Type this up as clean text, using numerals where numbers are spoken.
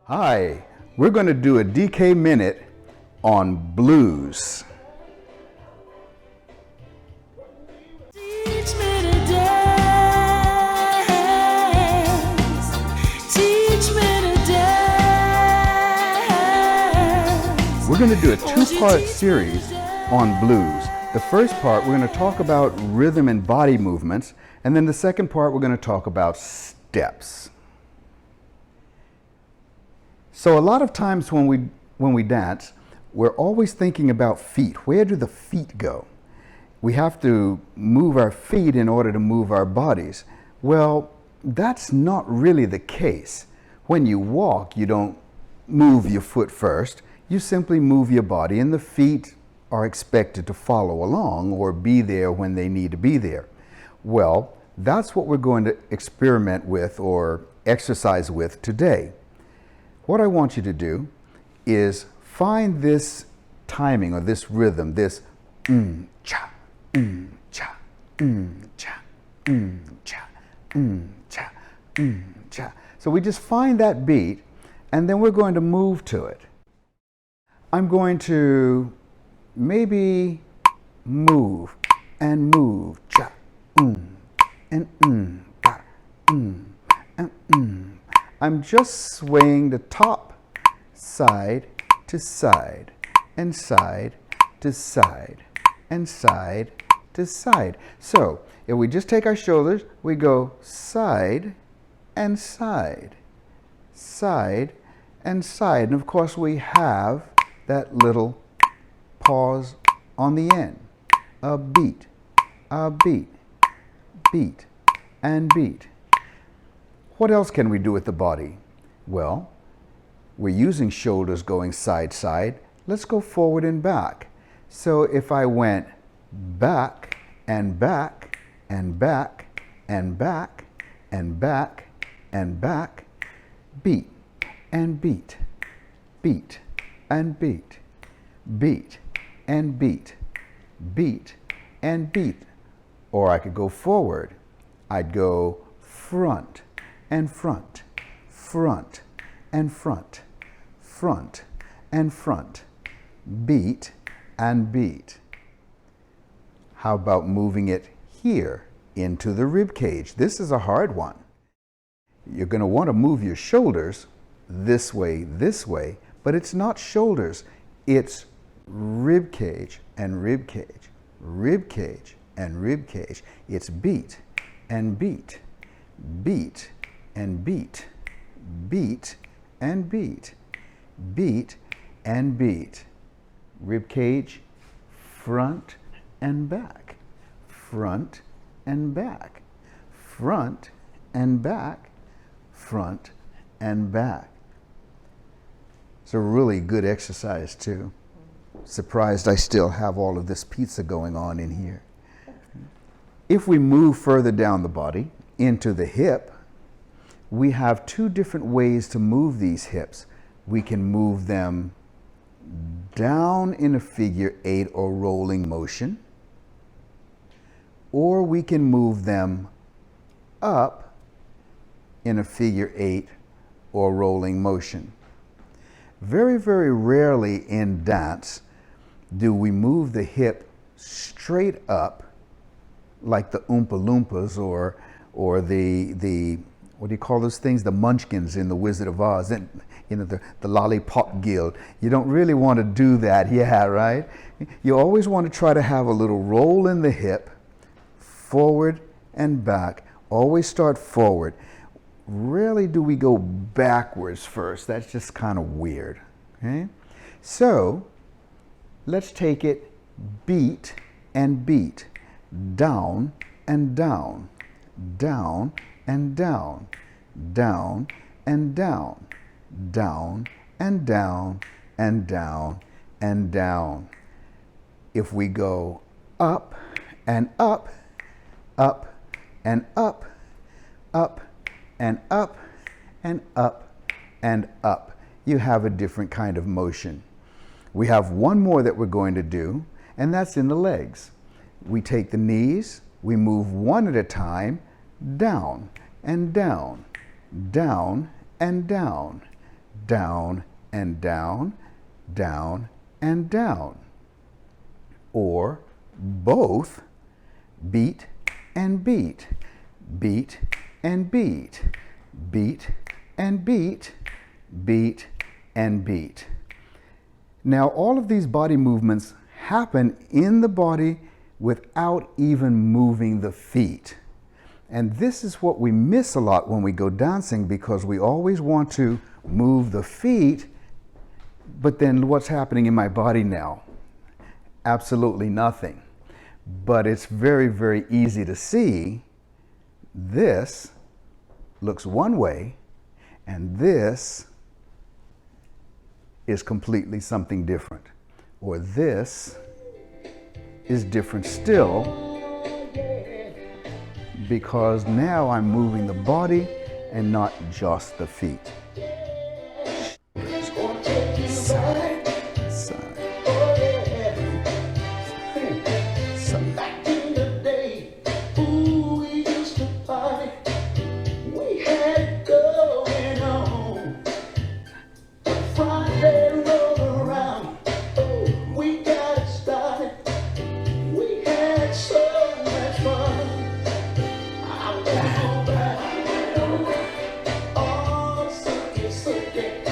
Hi, we're going to do a DK minute on blues. Teach me to dance. Teach me to dance. We're going to do a two-part series on blues. The first part, we're going to talk about rhythm and body movements, and then the second part, we're going to talk about steps. So a lot of times when we dance, we're always thinking about feet. Where do the feet go? We have to move our feet in order to move our bodies. Well, that's not really the case. When you walk, you don't move your foot first. You simply move your body, and the feet are expected to follow along or be there when they need to be there. Well, that's what we're going to experiment with or exercise with today. What I want you to do is find this timing or this rhythm, this cha, cha, cha, cha, cha, cha. So we just find that beat, and then we're going to move to it. I'm going to maybe move and move, cha, and cha, and I'm just swaying the top side to side and side to side and side to side. So if we just take our shoulders, we go side and side, side and side. And of course we have that little pause on the end. A beat, beat, and beat. What else can we do with the body? Well, we're using shoulders going side, side. Let's go forward and back. So if I went back and back and back and back and back and back, beat and beat, beat and beat, beat and beat, beat and beat. Or I could go forward. I'd go front and front, front and front, front and front, beat and beat. How about moving it here into the rib cage? This is a hard one. You're going to want to move your shoulders this way, but it's not shoulders. It's rib cage and rib cage, rib cage and rib cage. It's beat and beat, beat and beat, beat and beat, beat and beat. Rib cage, front and back, front and back, front and back, front and back. It's a really good exercise too. Surprised I still have all of this pizza going on in here. If we move further down the body into the hip, we have two different ways to move these hips. We can move them down in a figure 8 or rolling motion, or we can move them up in a figure 8 or rolling motion. Very, very rarely in dance do we move the hip straight up like the Oompa Loompas or the what do you call those things? The Munchkins in The Wizard of Oz, and the Lollipop Guild. You don't really want to do that, yeah, right? You always want to try to have a little roll in the hip, forward and back. Always start forward. Rarely do we go backwards first. That's just kind of weird, okay? So let's take it beat and beat, down and down, down and down, down and down, down and down and down and down. If we go up and up, up and up, up and up and up and up, you have a different kind of motion. We have one more that we're going to do, and that's in the legs. We take the knees, we move one at a time, down and down, down and down, down and down, down and down. Or both, beat and beat, beat and beat, beat and beat, beat and beat. Now all of these body movements happen in the body without even moving the feet. And this is what we miss a lot when we go dancing, because we always want to move the feet, but then what's happening in my body now? Absolutely nothing. But it's very, very easy to see. This looks one way, and this is completely something different. Or this is different still, because now I'm moving the body and not just the feet. Side, side. Back in the day, ooh, we used to party. We had it going on. Friday rolled around, ooh, we got it started. We had so much fun. I went back, oh, sucky, sucky.